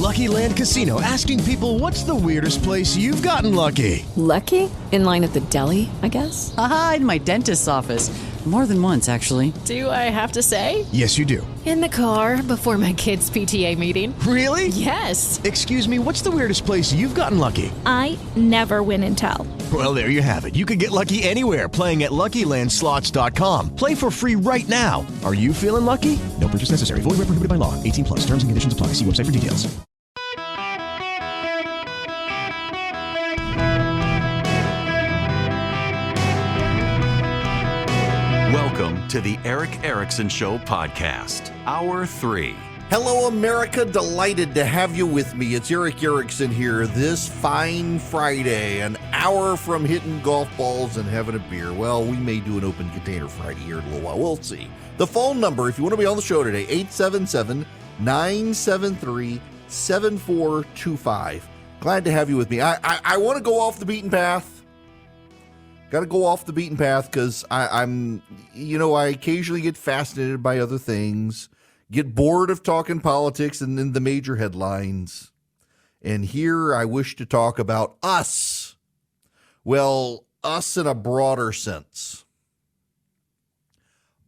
Lucky Land Casino, asking people, what's the weirdest place you've gotten lucky? Lucky? In line at the deli, I guess? Aha, in my dentist's office. More than once, actually. Do I have to say? Yes, you do. In the car before my kids' PTA meeting. Really? Yes. Excuse me, what's the weirdest place you've gotten lucky? I never win and tell. Well, there you have it. You can get lucky anywhere, playing at LuckyLandSlots.com. Play for free right now. Are you feeling lucky? No purchase necessary. Void where prohibited by law. 18 plus. Terms and conditions apply. See website for details. Welcome to the Eric Erickson Show podcast, Hour 3. Hello, America. Delighted to have you with me. It's Eric Erickson here this fine Friday, an hour from hitting golf balls and having a beer. Well, we may do an open container Friday here in a little while. We'll see. The phone number, if you want to be on the show today, 877-973-7425. Glad to have you with me. I want to go off the beaten path. Got to go off the beaten path because I occasionally get fascinated by other things, get bored of talking politics and then the major headlines. And here I wish to talk about us. Well, us in a broader sense.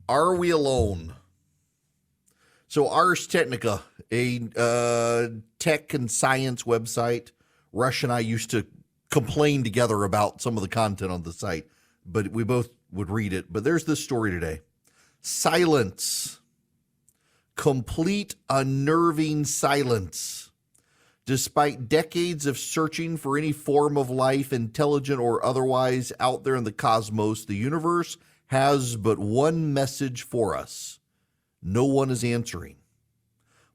Are we alone? So Ars Technica, a tech and science website, Rush and I used to complain together about some of the content on the site, but we both would read it. But there's this story today. Silence. Complete unnerving silence. Despite decades of searching for any form of life, intelligent or otherwise, out there in the cosmos, the universe has but one message for us. No one is answering.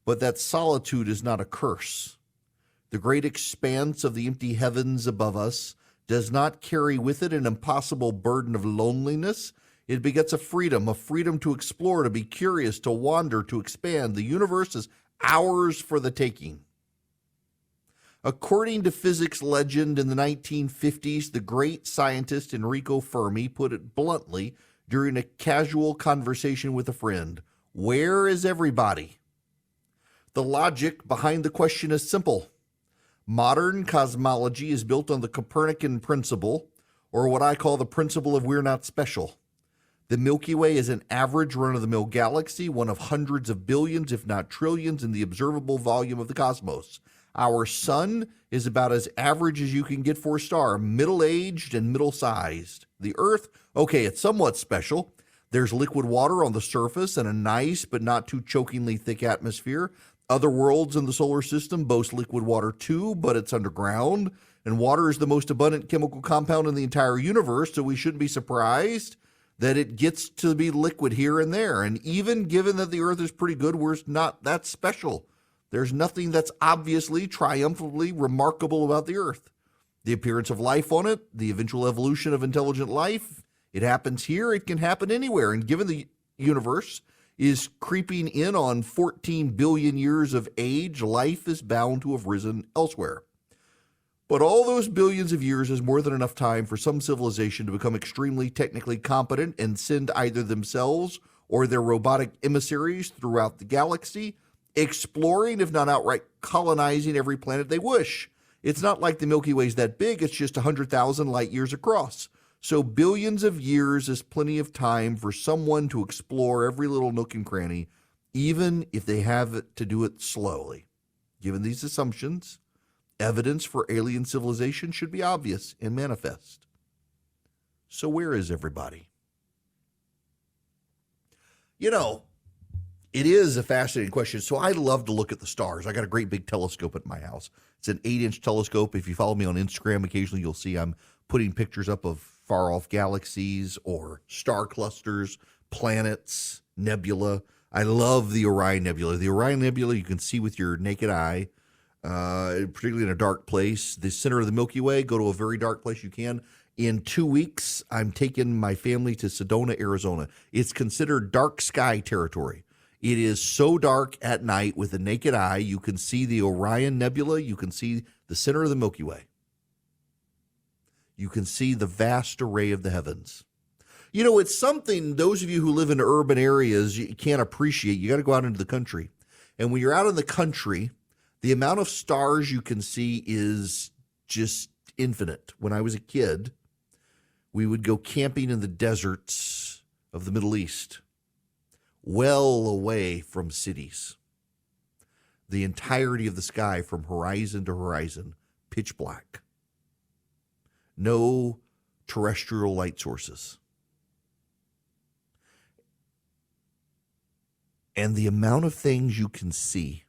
But that solitude is not a curse. The great expanse of the empty heavens above us does not carry with it an impossible burden of loneliness. It begets a freedom to explore, to be curious, to wander, to expand. The universe is ours for the taking. According to physics legend in the 1950s, the great scientist Enrico Fermi put it bluntly during a casual conversation with a friend. Where is everybody? The logic behind the question is simple. Modern cosmology is built on the Copernican principle, or what I call the principle of we're not special. The Milky Way is an average run-of-the-mill galaxy, one of hundreds of billions, if not trillions, in the observable volume of the cosmos. Our sun is about as average as you can get for a star, middle-aged and middle-sized. The Earth, okay, it's somewhat special. There's liquid water on the surface and a nice but not too chokingly thick atmosphere. Other worlds in the solar system boast liquid water too, but it's underground. And water is the most abundant chemical compound in the entire universe, so we shouldn't be surprised that it gets to be liquid here and there. And even given that the Earth is pretty good, we're not that special. There's nothing that's obviously, triumphantly remarkable about the Earth. The appearance of life on it, the eventual evolution of intelligent life, it happens here, it can happen anywhere. And given the universe is creeping in on 14 billion years of age, life is bound to have risen elsewhere. But all those billions of years is more than enough time for some civilization to become extremely technically competent and send either themselves or their robotic emissaries throughout the galaxy, exploring, if not outright colonizing every planet they wish. It's not like the Milky Way is that big, it's just 100,000 light years across. So billions of years is plenty of time for someone to explore every little nook and cranny, even if they have to do it slowly. Given these assumptions, evidence for alien civilization should be obvious and manifest. So where is everybody? You know, it is a fascinating question. So I love to look at the stars. I got a great big telescope at my house. It's an 8-inch telescope. If you follow me on Instagram, occasionally you'll see I'm putting pictures up of far-off galaxies or star clusters, planets, nebula. I love the Orion Nebula. The Orion Nebula you can see with your naked eye, particularly in a dark place. The center of the Milky Way, go to a very dark place you can. In 2 weeks, I'm taking my family to Sedona, Arizona. It's considered dark sky territory. It is so dark at night with the naked eye, you can see the Orion Nebula, you can see the center of the Milky Way. You can see the vast array of the heavens. You know, it's something those of you who live in urban areas you can't appreciate. You got to go out into the country. And when you're out in the country, The amount of stars you can see is just infinite. When I was a kid, we would go camping in the deserts of the Middle East, well away from cities. The entirety of the sky from horizon to horizon, pitch black. No terrestrial light sources. And the amount of things you can see,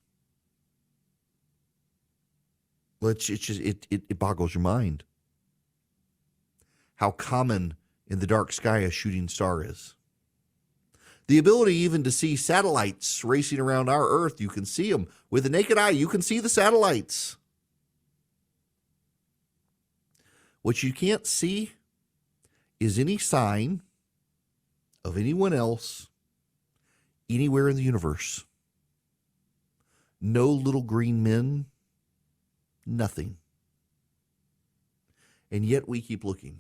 it boggles your mind. How common in the dark sky a shooting star is. The ability even to see satellites racing around our Earth, you can see them. With the naked eye, you can see the satellites. What you can't see is any sign of anyone else anywhere in the universe. No little green men, nothing. And yet we keep looking.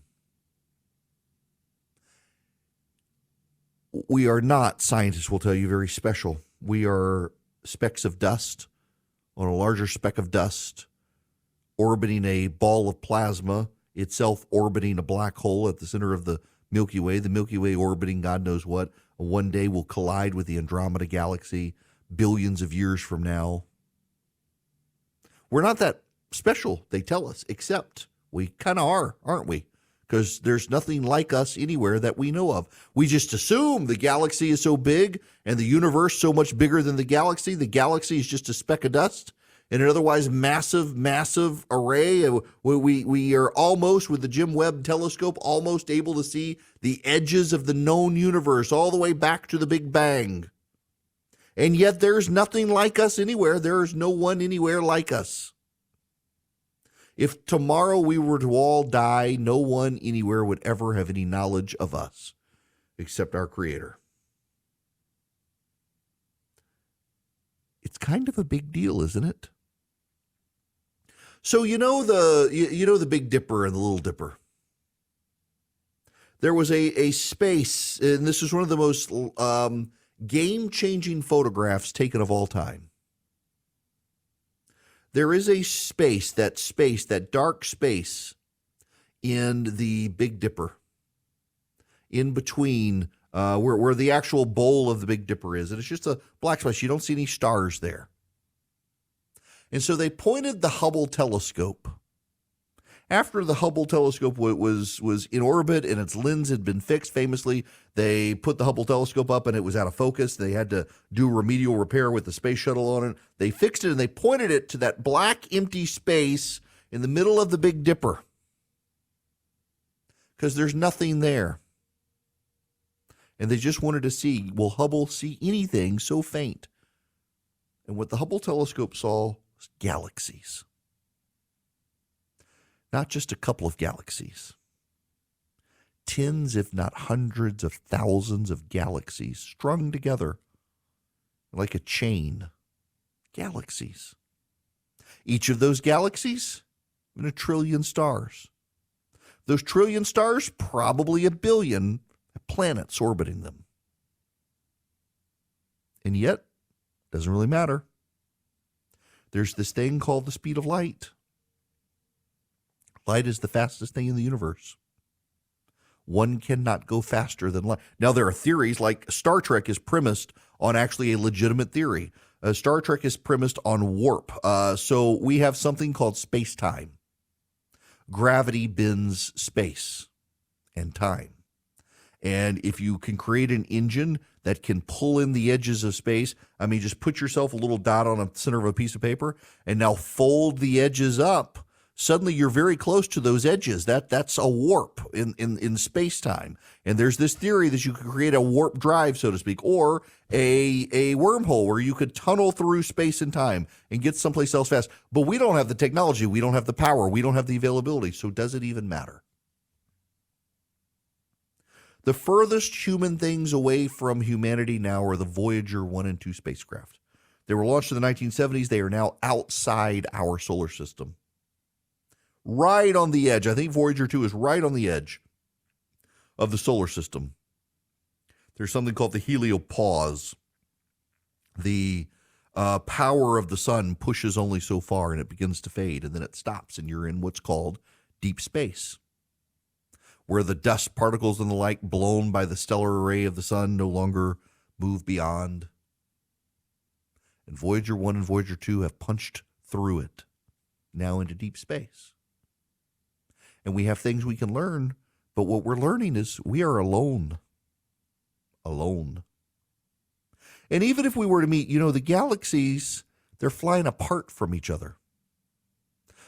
We are not, scientists will tell you, very special. We are specks of dust on a larger speck of dust, orbiting a ball of plasma, itself orbiting a black hole at the center of the Milky Way. The Milky Way orbiting God knows what. One day will collide with the Andromeda Galaxy billions of years from now. We're not that special, they tell us, except we kind of are, aren't we? Because there's nothing like us anywhere that we know of. We just assume the galaxy is so big and the universe so much bigger than the galaxy. The galaxy is just a speck of dust in an otherwise massive, massive array. We are almost, with the James Webb telescope, almost able to see the edges of the known universe all the way back to the Big Bang. And yet there's nothing like us anywhere. There is no one anywhere like us. If tomorrow we were to all die, no one anywhere would ever have any knowledge of us except our Creator. It's kind of a big deal, isn't it? So you know the Big Dipper and the Little Dipper. There was a space, and this is one of the most game-changing photographs taken of all time. There is a space, that dark space in the Big Dipper, in between where the actual bowl of the Big Dipper is. And it's just a black space. You don't see any stars there. And so they pointed the Hubble telescope. After the Hubble telescope was in orbit and its lens had been fixed, famously, they put the Hubble telescope up and it was out of focus. They had to do remedial repair with the space shuttle on it. They fixed it and they pointed it to that black empty space in the middle of the Big Dipper, because there's nothing there. And they just wanted to see, will Hubble see anything so faint? And what the Hubble telescope saw was galaxies. Not just a couple of galaxies. Tens, if not hundreds of thousands of galaxies strung together like a chain. Galaxies. Each of those galaxies in 1 trillion stars. Those trillion stars, probably 1 billion planets orbiting them. And yet, it doesn't really matter. There's this thing called the speed of light. Light is the fastest thing in the universe. One cannot go faster than light. Now, there are theories, like Star Trek is premised on actually a legitimate theory. Star Trek is premised on warp. So we have something called space-time. Gravity bends space and time. And if you can create an engine that can pull in the edges of space, I mean, just put yourself a little dot on the center of a piece of paper and now fold the edges up. Suddenly you're very close to those edges. That's a warp in space-time. And there's this theory that you could create a warp drive, so to speak, or a wormhole where you could tunnel through space and time and get someplace else fast. But we don't have the technology. We don't have the power. We don't have the availability. So does it even matter? The furthest human things away from humanity now are the Voyager 1 and 2 spacecraft. They were launched in the 1970s. They are now outside our solar system. Right on the edge. I think Voyager 2 is right on the edge of the solar system. There's something called the heliopause. The power of the sun pushes only so far and it begins to fade and then it stops and you're in what's called deep space, where the dust particles and the light blown by the stellar array of the sun no longer move beyond. And Voyager 1 and Voyager 2 have punched through it, now into deep space. And we have things we can learn, but what we're learning is we are alone. Alone. And even if we were to meet, the galaxies, they're flying apart from each other.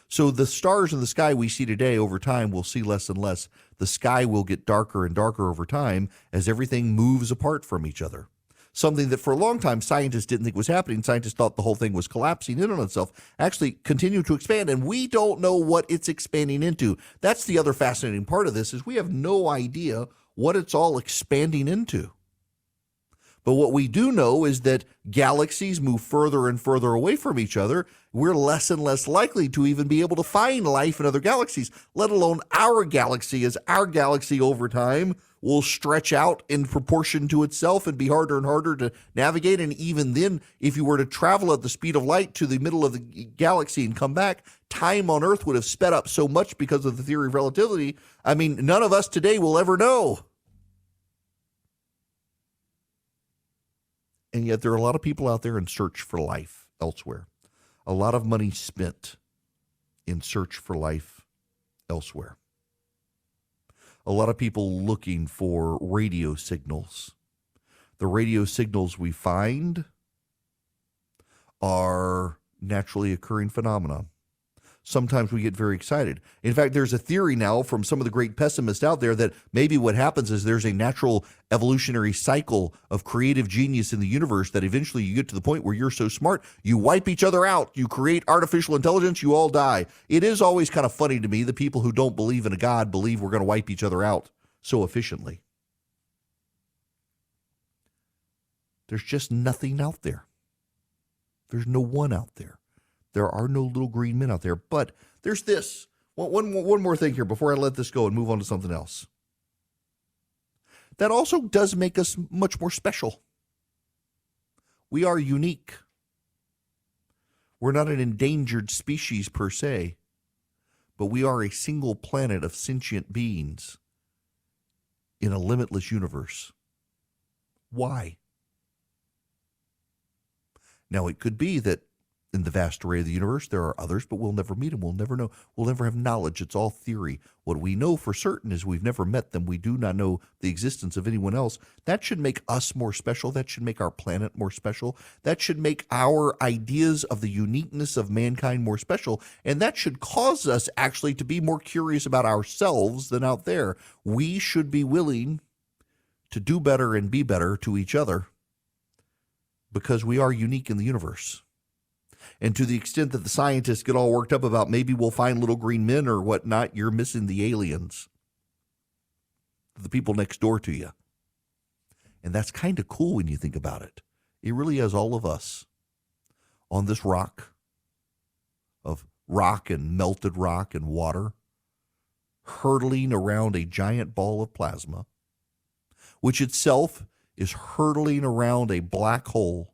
So the stars in the sky we see today, over time, we'll see less and less. The sky will get darker and darker over time as everything moves apart from each other. Something that for a long time scientists didn't think was happening. Scientists thought the whole thing was collapsing in on itself, actually continued to expand, and we don't know what it's expanding into. That's the other fascinating part of this, is we have no idea what it's all expanding into. But what we do know is that galaxies move further and further away from each other. We're less and less likely to even be able to find life in other galaxies, let alone our galaxy, as our galaxy over time will stretch out in proportion to itself and be harder and harder to navigate. And even then, if you were to travel at the speed of light to the middle of the galaxy and come back, time on Earth would have sped up so much because of the theory of relativity. I mean, none of us today will ever know. And yet there are a lot of people out there in search for life elsewhere. A lot of money spent in search for life elsewhere. A lot of people looking for radio signals. The radio signals we find are naturally occurring phenomena. Sometimes we get very excited. In fact, there's a theory now from some of the great pessimists out there that maybe what happens is there's a natural evolutionary cycle of creative genius in the universe that eventually you get to the point where you're so smart, you wipe each other out, you create artificial intelligence, you all die. It is always kind of funny to me that people who don't believe in a God believe we're going to wipe each other out so efficiently. There's just nothing out there. There's no one out there. There are no little green men out there, but there's this. One more thing here before I let this go and move on to something else. That also does make us much more special. We are unique. We're not an endangered species per se, but we are a single planet of sentient beings in a limitless universe. Why? Now, it could be that in the vast array of the universe, there are others, but we'll never meet them. We'll never know. We'll never have knowledge. It's all theory. What we know for certain is we've never met them. We do not know the existence of anyone else. That should make us more special. That should make our planet more special. That should make our ideas of the uniqueness of mankind more special. And that should cause us actually to be more curious about ourselves than out there. We should be willing to do better and be better to each other because we are unique in the universe. And to the extent that the scientists get all worked up about maybe we'll find little green men or whatnot, you're missing the aliens, the people next door to you. And that's kind of cool when you think about it. It really is all of us on this rock of rock and melted rock and water, hurtling around a giant ball of plasma, which itself is hurtling around a black hole.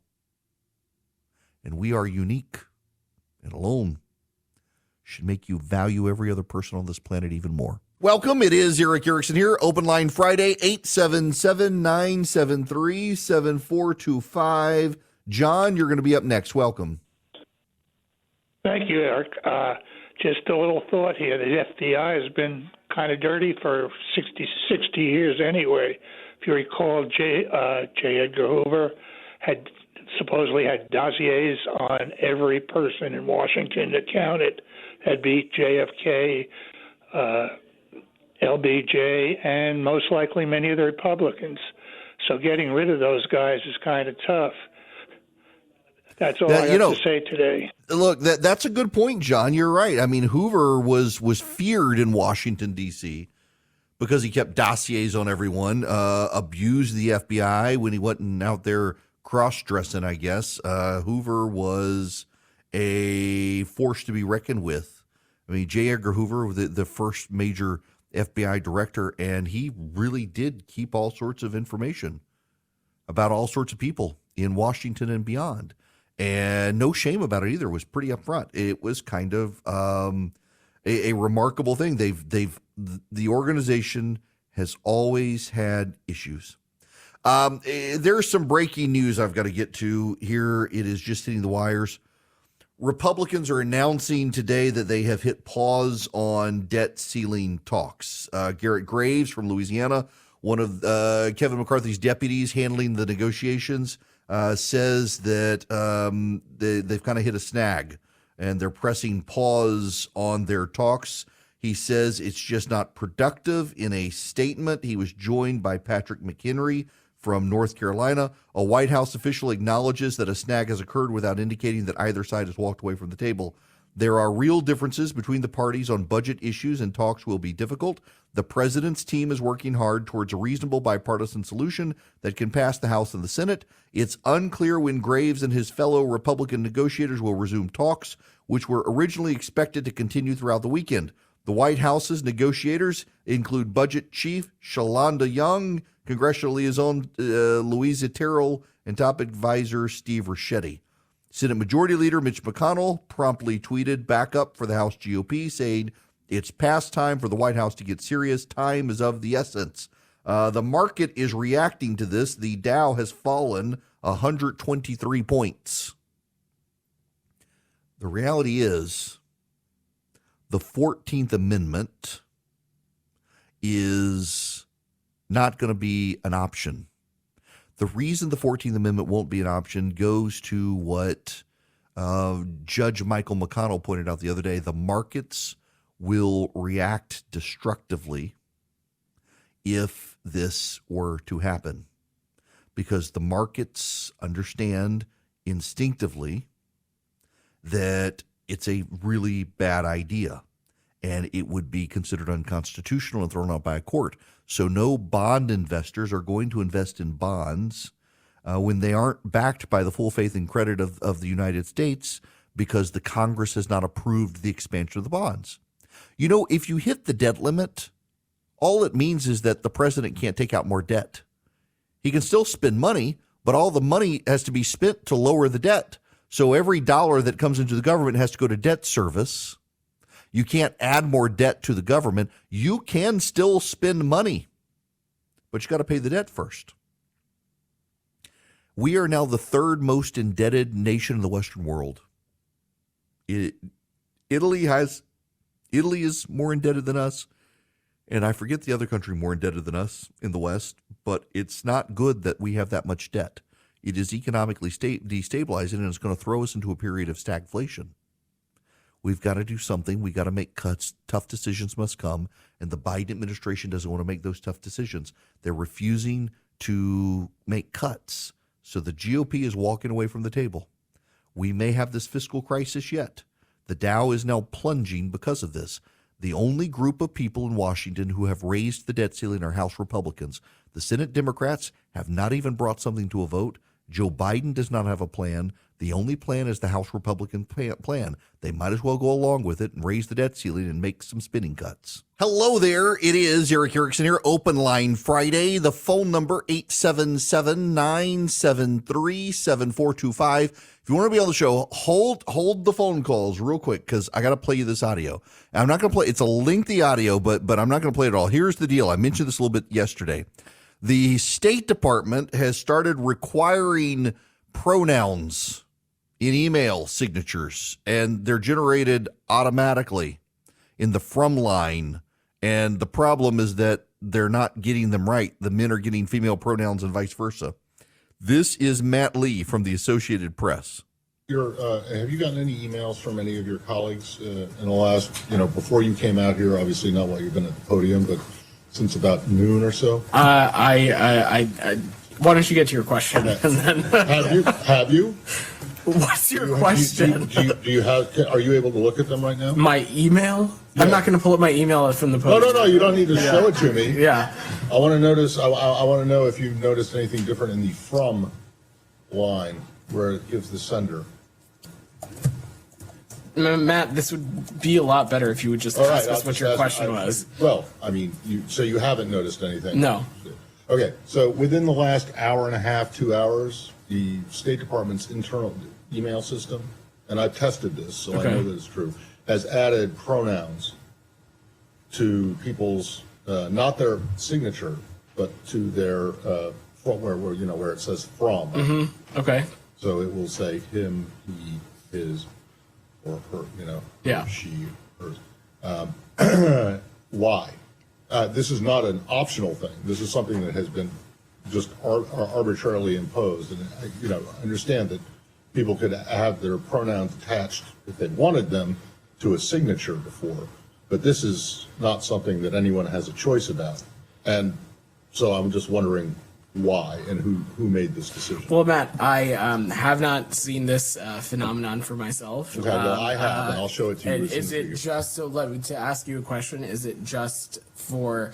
And we are unique and alone. Should make you value every other person on this planet even more. Welcome. It is Eric Erickson here. Open Line Friday, 877-973-7425. John, you're going to be up next. Welcome. Thank you, Eric. Just a little thought here. The FBI has been kind of dirty for 60 years anyway. If you recall, J. Edgar Hoover supposedly had dossiers on every person in Washington that counted. That'd be JFK, LBJ, and most likely many of the Republicans. So getting rid of those guys is kind of tough. That's all I have to say today. Look, that's a good point, John. You're right. I mean, Hoover was feared in Washington, D.C., because he kept dossiers on everyone, abused the FBI when he wasn't out there cross-dressing, I guess. Hoover was a force to be reckoned with. I mean, J. Edgar Hoover, the first major FBI director, and he really did keep all sorts of information about all sorts of people in Washington and beyond. and no shame about it either. It was pretty upfront. It was kind of a remarkable thing. The organization has always had issues. There's some breaking news I've got to get to here. It is just hitting the wires. Republicans are announcing today that they have hit pause on debt ceiling talks. Garrett Graves from Louisiana, one of Kevin McCarthy's deputies handling the negotiations, says that they've kind of hit a snag and they're pressing pause on their talks. He says it's just not productive. In a statement, he was joined by Patrick McHenry from North Carolina. A White House official acknowledges that a snag has occurred without indicating that either side has walked away from the table. There are real differences between the parties on budget issues, and talks will be difficult. The president's team is working hard towards a reasonable bipartisan solution that can pass the House and the Senate. It's unclear when Graves and his fellow Republican negotiators will resume talks, which were originally expected to continue throughout the weekend. The White House's negotiators include Budget Chief Shalonda Young, Congressional Liaison Louisa Terrell, and Top Advisor Steve Ricchetti. Senate Majority Leader Mitch McConnell promptly tweeted backup for the House GOP, saying, "It's past time for the White House to get serious. Time is of the essence." The market is reacting to this. The Dow has fallen 123 points. The reality is the 14th Amendment is not going to be an option. The reason the 14th Amendment won't be an option goes to what Judge Michael McConnell pointed out the other day. The markets will react destructively if this were to happen, because the markets understand instinctively that it's a really bad idea and it would be considered unconstitutional and thrown out by a court. So no bond investors are going to invest in bonds when they aren't backed by the full faith and credit of the United States, because the Congress has not approved the expansion of the bonds. You know, if you hit the debt limit, all it means is that the president can't take out more debt. He can still spend money, but all the money has to be spent to lower the debt. So every dollar that comes into the government has to go to debt service. You can't add more debt to the government. You can still spend money, but you got to pay the debt first. We are now the third most indebted nation in the Western world. Italy is more indebted than us, and I forget the other country more indebted than us in the West, but it's not good that we have that much debt. It is economically destabilizing, and it's going to throw us into a period of stagflation. We've got to do something. We've got to make cuts. Tough decisions must come, and the Biden administration doesn't want to make those tough decisions. They're refusing to make cuts, so the GOP is walking away from the table. We may have this fiscal crisis yet. The Dow is now plunging because of this. The only group of people in Washington who have raised the debt ceiling are House Republicans. The Senate Democrats have not even brought something to a vote. Joe Biden does not have a plan. The only plan is the House Republican plan. They might as well go along with it and raise the debt ceiling and make some spending cuts. Hello there. It is Eric Erickson here. Open Line Friday. The phone number 877-973-7425. If you want to be on the show, hold the phone calls real quick, because I got to play you this audio. I'm not going to play. It's a lengthy audio, but I'm not going to play it all. Here's the deal. I mentioned this a little bit yesterday. The State Department has started requiring pronouns in email signatures, and they're generated automatically in the from line. And the problem is that they're not getting them right. The men are getting female pronouns and vice versa. This is Matt Lee from the Associated Press. Have you gotten any emails from any of your colleagues in the last, before you came out here, obviously not while you've been at the podium, but since about noon or so? Why don't you get to your question? Okay. And then Have you? What's your question? Are you able to look at them right now? My email? Yeah. I'm not going to pull up my email from the post. No, you don't need to show it to me. Yeah. I want to know if you've noticed anything different in the from line where it gives the sender. Matt, this would be a lot better if you would just ask us what your question was. Well, I mean, so you haven't noticed anything? No. Okay, so within the last hour and a half, 2 hours, the State Department's internal, email system, and I've tested this, so I know that it's true, has added pronouns to people's, not their signature, but to their, where it says from. Mm-hmm. Okay. So it will say him, he, his, or her, or she, hers. Why? This is not an optional thing. This is something that has been just arbitrarily imposed. And, understand that people could have their pronouns attached if they wanted them to a signature before. But this is not something that anyone has a choice about. And so I'm just wondering why and who made this decision. Well, Matt, I have not seen this phenomenon for myself. Okay, well, I have, and I'll show it to you. Is it just, to ask you a question, is it just for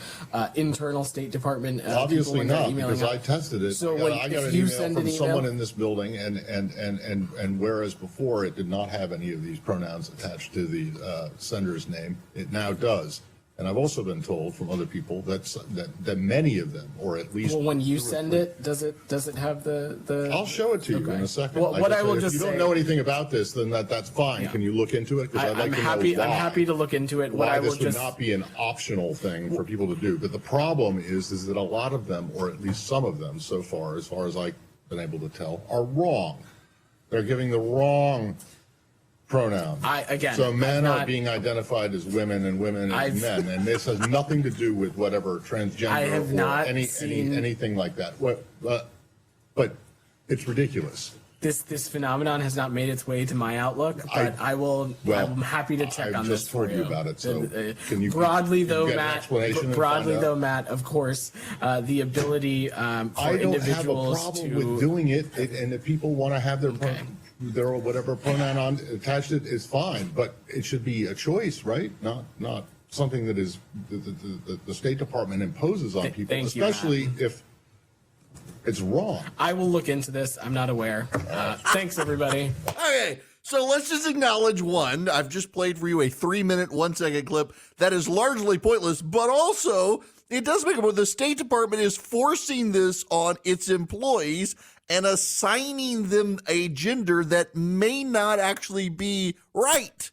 internal State Department obviously people not, because I tested it. So I got an email from someone in this building, and whereas before it did not have any of these pronouns attached to the sender's name, it now does. And I've also been told from other people that many of them, or at least. Well, when you send it, does it have the? I'll show it to you in a second. Well, what I will just say, if you don't know anything about this, then that's fine. Yeah. Can you look into it? Because I'm happy to look into it. Why this would not be an optional thing for people to do. But the problem is that a lot of them, or at least some of them, so far as I've been able to tell, are wrong. They're giving the wrong pronoun. So men are being identified as women and women as men, and this has nothing to do with whatever transgender or anything like that. But it's ridiculous. This phenomenon has not made its way to my Outlook, but I'm happy to check on this for you. I just told you about it. So can you broadly though, Matt, of course, the ability for individuals I don't have a problem with doing it, and if people want to have their whatever pronoun attached it is fine, but it should be a choice, right? Not something that is the State Department imposes on people, especially if it's wrong. I will look into this. I'm not aware. Thanks, everybody. Okay, so let's just acknowledge one. I've just played for you a 3-minute, 1-second clip that is largely pointless, but also it does make it where the State Department is forcing this on its employees and assigning them a gender that may not actually be right.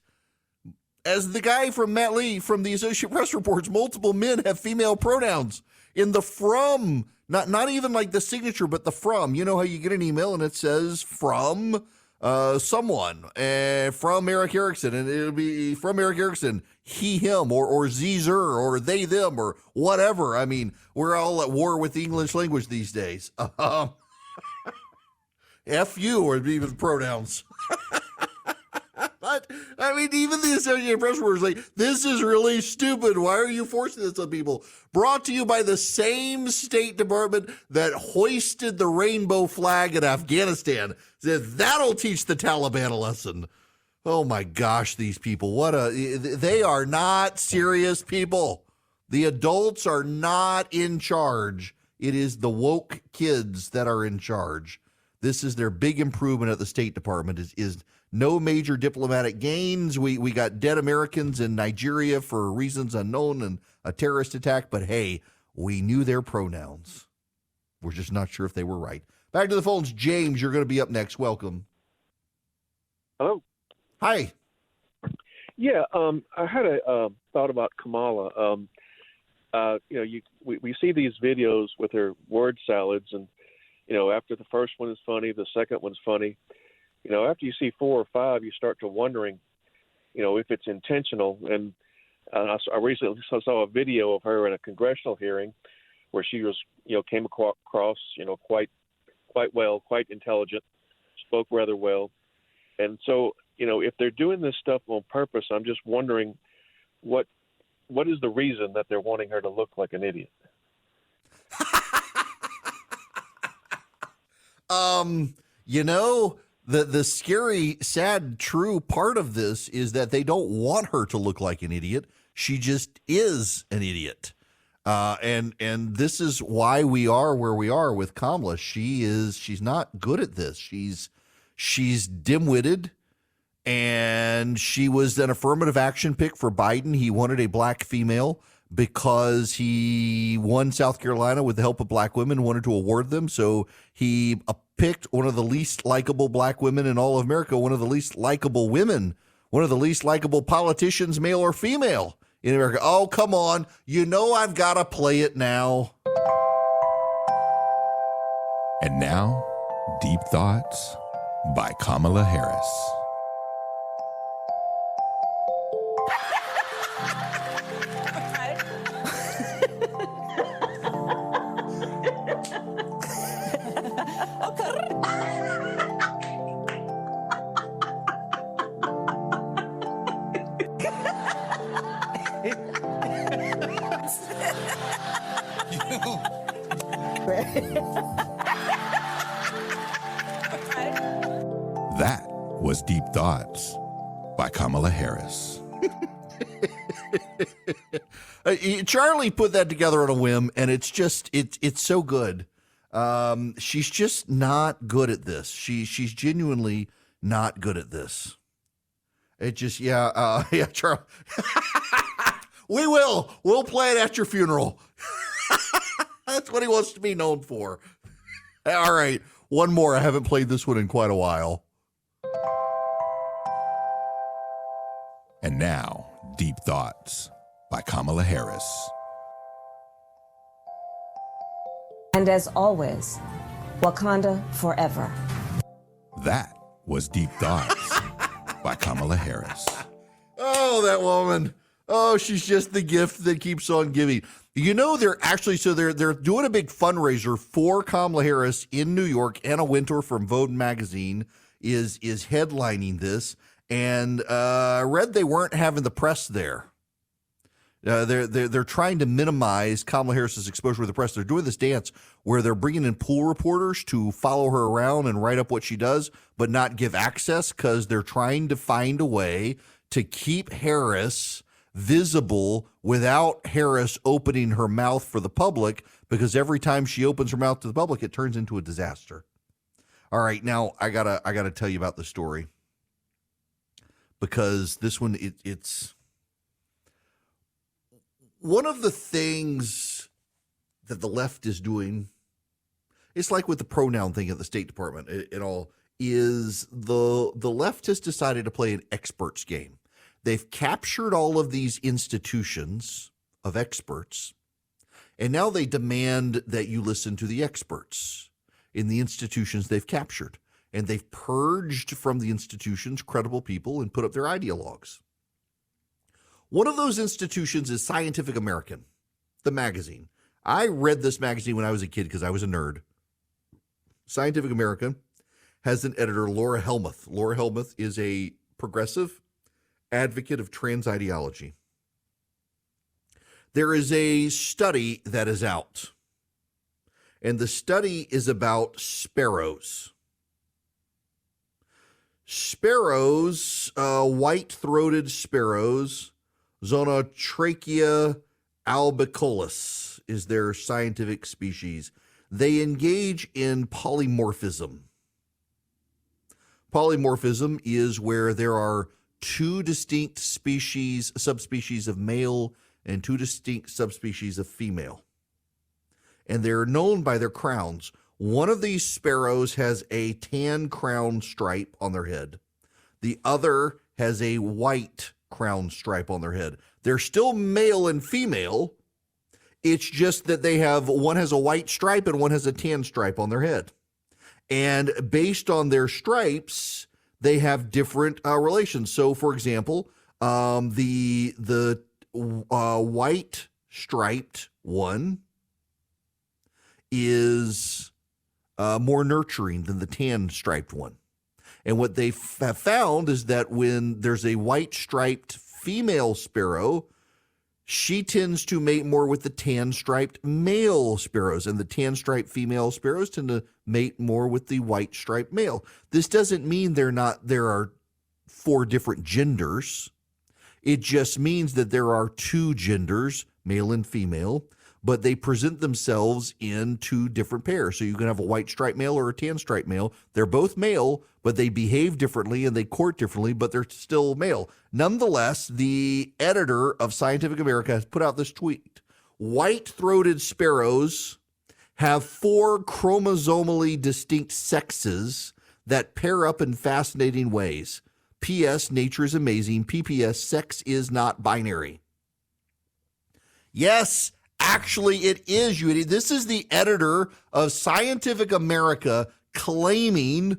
As the guy from Matt Lee from the Associated Press reports, multiple men have female pronouns in the from, not even like the signature, but the from. You know how you get an email and it says from someone, from Eric Erickson, and it'll be from Eric Erickson, he, him, or Zer, or they, them, or whatever. I mean, we're all at war with the English language these days. F you, or even pronouns. But, I mean, even the Associated Press was like, this is really stupid. Why are you forcing this on people? Brought to you by the same State Department that hoisted the rainbow flag in Afghanistan. Said that'll teach the Taliban a lesson. Oh my gosh, these people. They are not serious people. The adults are not in charge. It is the woke kids that are in charge. This is their big improvement at the State Department is no major diplomatic gains. We got dead Americans in Nigeria for reasons unknown and a terrorist attack. But hey, we knew their pronouns. We're just not sure if they were right. Back to the phones. James, you're going to be up next. Welcome. Hello. Hi. Yeah, I had a thought about Kamala. We see these videos with her word salads, and after the first one is funny, the second one's funny. After you see 4 or 5, you start to wondering, if it's intentional. And I recently saw a video of her in a congressional hearing where she was, came across, quite well, quite intelligent, spoke rather well. And so, if they're doing this stuff on purpose, I'm just wondering what is the reason that they're wanting her to look like an idiot? The scary, sad, true part of this is that they don't want her to look like an idiot. She just is an idiot. And this is why we are where we are with Kamala. She's not good at this. She's dim-witted, and she was an affirmative action pick for Biden. He wanted a black female. because he won South Carolina with the help of black women, wanted to award them. So he picked one of the least likable black women in all of America, one of the least likable women, one of the least likable politicians, male or female, in America. Oh, come on. You know I've got to play it now. And now, Deep Thoughts by Kamala Harris. That was Deep Thoughts by Kamala Harris. Charlie put that together on a whim, and it's so good. She's just not good at this. She's genuinely not good at this. It just, Charlie. We'll play it at your funeral. That's what he wants to be known for. All right, one more. I haven't played this one in quite a while. And now, Deep Thoughts by Kamala Harris. And as always, Wakanda forever. That was Deep Thoughts by Kamala Harris. Oh, that woman. Oh, she's just the gift that keeps on giving. You know, they're doing a big fundraiser for Kamala Harris in New York. Anna Wintour from Vogue magazine is headlining this, and I read they weren't having the press there. They're trying to minimize Kamala Harris's exposure with the press. They're doing this dance where they're bringing in pool reporters to follow her around and write up what she does, but not give access because they're trying to find a way to keep Harris visible without Harris opening her mouth for the public, because every time she opens her mouth to the public, it turns into a disaster. All right, now I gotta tell you about the story, because this one it's one of the things that the left is doing. It's like with the pronoun thing at the State Department. It all is the left has decided to play an experts game. They've captured all of these institutions of experts, and now they demand that you listen to the experts in the institutions they've captured. And they've purged from the institutions credible people and put up their ideologues. One of those institutions is Scientific American, the magazine. I read this magazine when I was a kid because I was a nerd. Scientific American has an editor, Laura Helmuth. Laura Helmuth is a progressive advocate of trans ideology. There is a study that is out, and the study is about sparrows. Sparrows, white-throated sparrows, Zonotrachea albicollis is their scientific species. They engage in polymorphism. Polymorphism is where there are two distinct subspecies of male and two distinct subspecies of female. And they're known by their crowns. One of these sparrows has a tan crown stripe on their head. The other has a white crown stripe on their head. They're still male and female. It's just that one has a white stripe and one has a tan stripe on their head. And based on their stripes, they have different relations. So, for example, the white striped one is more nurturing than the tan striped one. And what they have found is that when there's a white striped female sparrow, she tends to mate more with the tan striped male sparrows, and the tan striped female sparrows tend to mate more with the white striped male. This doesn't mean there are 4 different genders. It just means that there are 2 genders, male and female, but they present themselves in two different pairs. So you can have a white striped male or a tan striped male. They're both male, but they behave differently and they court differently, but they're still male. Nonetheless, the editor of Scientific America has put out this tweet. White-throated sparrows have 4 chromosomally distinct sexes that pair up in fascinating ways. P.S. Nature is amazing. P.P.S. Sex is not binary. Yes, actually it is, you idiot. This is the editor of Scientific America claiming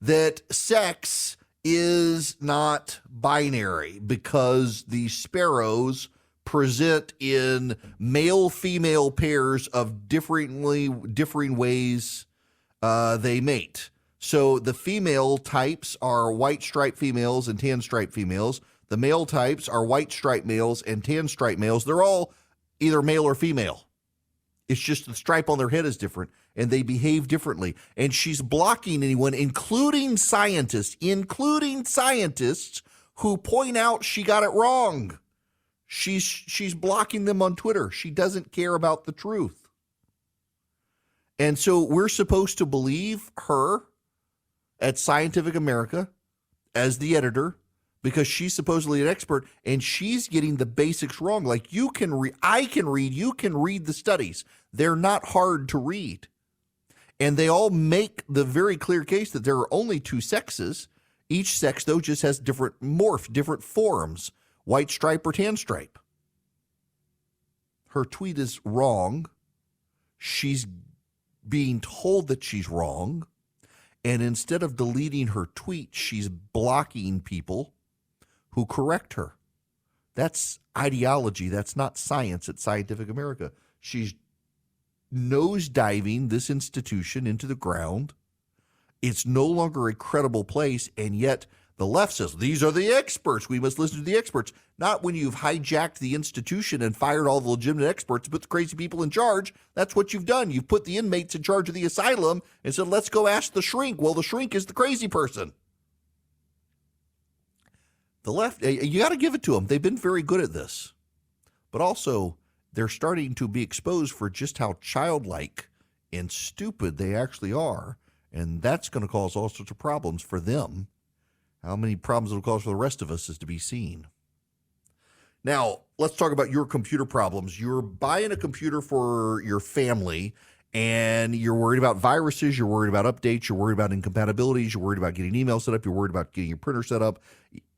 that sex is not binary because the sparrows present in male-female pairs of differing ways they mate. So the female types are white striped females and tan striped females. The male types are white striped males and tan striped males. They're all either male or female. It's just the stripe on their head is different, and they behave differently. And she's blocking anyone, including scientists who point out she got it wrong. She's blocking them on Twitter. She doesn't care about the truth. And so we're supposed to believe her at Scientific America as the editor because she's supposedly an expert and she's getting the basics wrong. Like I can read, you can read the studies. They're not hard to read. And they all make the very clear case that there are only 2 sexes. Each sex, though, just has different forms, white stripe or tan stripe. Her tweet is wrong. She's being told that she's wrong. And instead of deleting her tweet, she's blocking people who correct her. That's ideology. That's not science at Scientific America. She's nosediving this institution into the ground. It's no longer a credible place, and yet the left says, these are the experts. We must listen to the experts. Not when you've hijacked the institution and fired all the legitimate experts to put the crazy people in charge. That's what you've done. You've put the inmates in charge of the asylum and said, let's go ask the shrink. Well, the shrink is the crazy person. The left, you got to give it to them. They've been very good at this. But also, they're starting to be exposed for just how childlike and stupid they actually are. And that's going to cause all sorts of problems for them. How many problems it'll cause for the rest of us is to be seen. Now, let's talk about your computer problems. You're buying a computer for your family, and you're worried about viruses, you're worried about updates, you're worried about incompatibilities, you're worried about getting email set up, you're worried about getting your printer set up.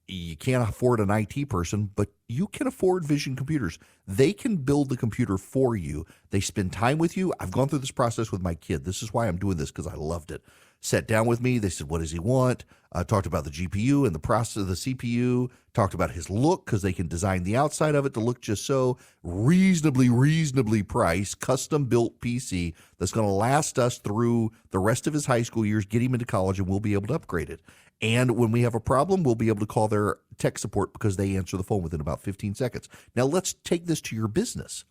You can't afford an IT person, but you can afford Vision Computers. They can build the computer for you. They spend time with you. I've gone through this process with my kid. This is why I'm doing this, because I loved it. Sat down with me. They said, what does he want? Talked about the GPU and the process of the CPU. Talked about his look, because they can design the outside of it to look just so. Reasonably priced, custom-built PC that's going to last us through the rest of his high school years, get him into college, and we'll be able to upgrade it. And when we have a problem, we'll be able to call their tech support because they answer the phone within about 15 seconds. Now, let's take this to your business.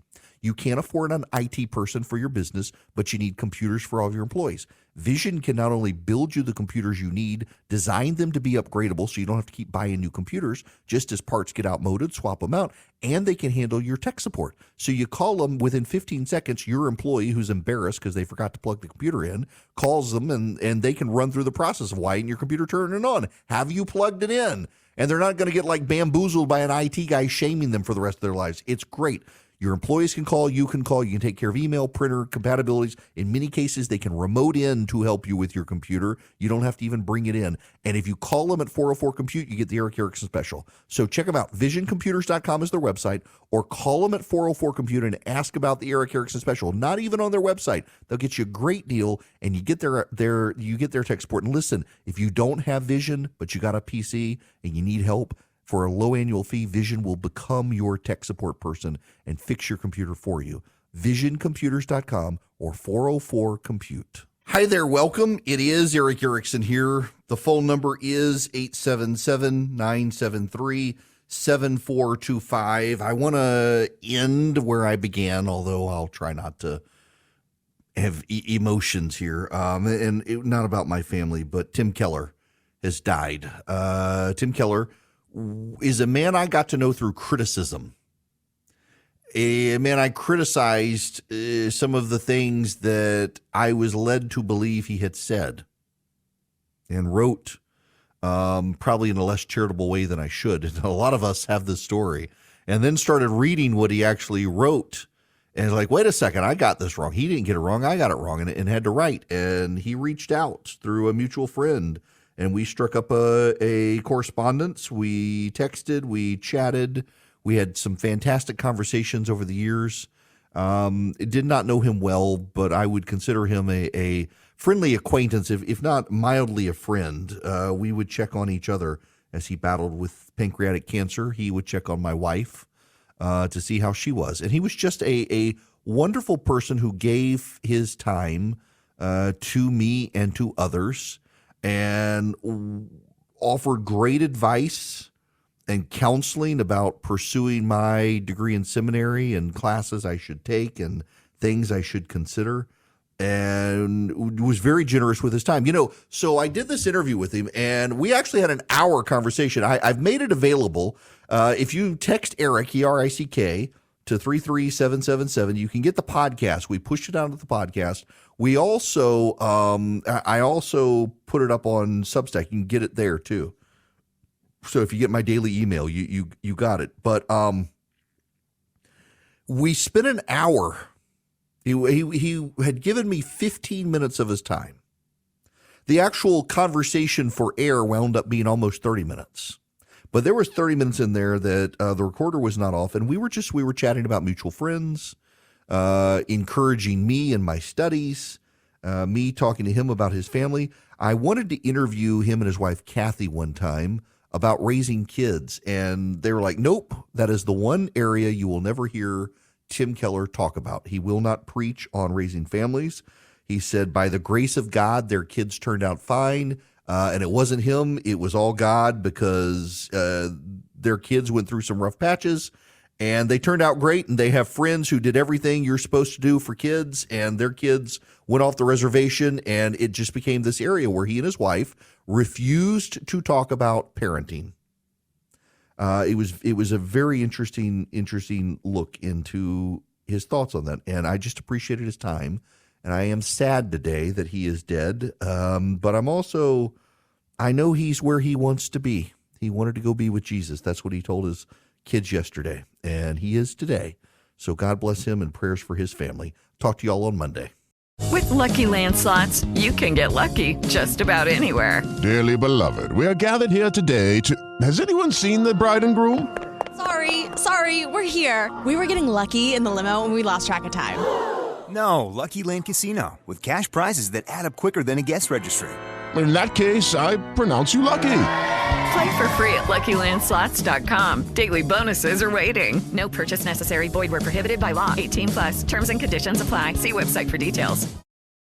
You can't afford an IT person for your business, but you need computers for all of your employees. Vision can not only build you the computers you need, design them to be upgradable so you don't have to keep buying new computers, just as parts get outmoded, swap them out, and they can handle your tech support. So you call them within 15 seconds, your employee who's embarrassed because they forgot to plug the computer in, calls them and they can run through the process of why isn't your computer turning on? Have you plugged it in? And they're not going to get like bamboozled by an IT guy shaming them for the rest of their lives. It's great. Your employees can call, you can take care of email, printer, compatibilities. In many cases, they can remote in to help you with your computer. You don't have to even bring it in. And if you call them at 404-COMPUTE, you get the Eric Erickson special. So check them out. VisionComputers.com is their website, or call them at 404-COMPUTE and ask about the Eric Erickson special. Not even on their website. They'll get you a great deal, and you get their tech support. And listen, if you don't have Vision, but you got a PC and you need help, for a low annual fee, Vision will become your tech support person and fix your computer for you. VisionComputers.com or 404-COMPUTE. Hi there, welcome. It is Eric Erickson here. The phone number is 877-973-7425. I want to end where I began, although I'll try not to have emotions here. Not about my family, but Tim Keller has died. Tim Keller is a man I got to know through criticism. man, I criticized some of the things that I was led to believe he had said, and wrote probably in a less charitable way than I should. And a lot of us have this story, and then started reading what he actually wrote. And it's like, wait a second, I got this wrong. He didn't get it wrong. I got it wrong, and had to write. And he reached out through a mutual friend, and we struck up a correspondence. We texted, we chatted. We had some fantastic conversations over the years. Did not know him well, but I would consider him a friendly acquaintance, if not mildly a friend. We would check on each other as he battled with pancreatic cancer. He would check on my wife to see how she was. And he was just a wonderful person who gave his time to me and to others, and offered great advice and counseling about pursuing my degree in seminary and classes I should take and things I should consider, and was very generous with his time. So I did this interview with him, and we actually had an hour conversation. I've made it available. If you text Eric, E-R-I-C-K, to 33777, you can get the podcast. We pushed it out to the podcast. We also, I also put it up on Substack. You can get it there too. So if you get my daily email, you got it. But we spent an hour. He had given me 15 minutes of his time. The actual conversation for air wound up being almost 30 minutes. But there was 30 minutes in there that the recorder was not off, and we were chatting about mutual friends, encouraging me in my studies, me talking to him about his family. I wanted to interview him and his wife, Kathy, one time about raising kids, and they were like, nope, that is the one area you will never hear Tim Keller talk about. He will not preach on raising families. He said, by the grace of God, their kids turned out fine. And it wasn't him. It was all God, because their kids went through some rough patches, and they turned out great. And they have friends who did everything you're supposed to do for kids, and their kids went off the reservation. And it just became this area where he and his wife refused to talk about parenting. It was a very interesting look into his thoughts on that. And I just appreciated his time. And I am sad today that he is dead. But I know he's where he wants to be. He wanted to go be with Jesus. That's what he told his kids yesterday. And he is today. So God bless him, and prayers for his family. Talk to you all on Monday. With Lucky Land Slots, you can get lucky just about anywhere. Dearly beloved, we are gathered here today to... Has anyone seen the bride and groom? Sorry, we're here. We were getting lucky in the limo and we lost track of time. No, Lucky Land Casino, with cash prizes that add up quicker than a guest registry. In that case, I pronounce you lucky. Play for free at LuckyLandSlots.com. Daily bonuses are waiting. No purchase necessary. Void where prohibited by law. 18+. Terms and conditions apply. See website for details.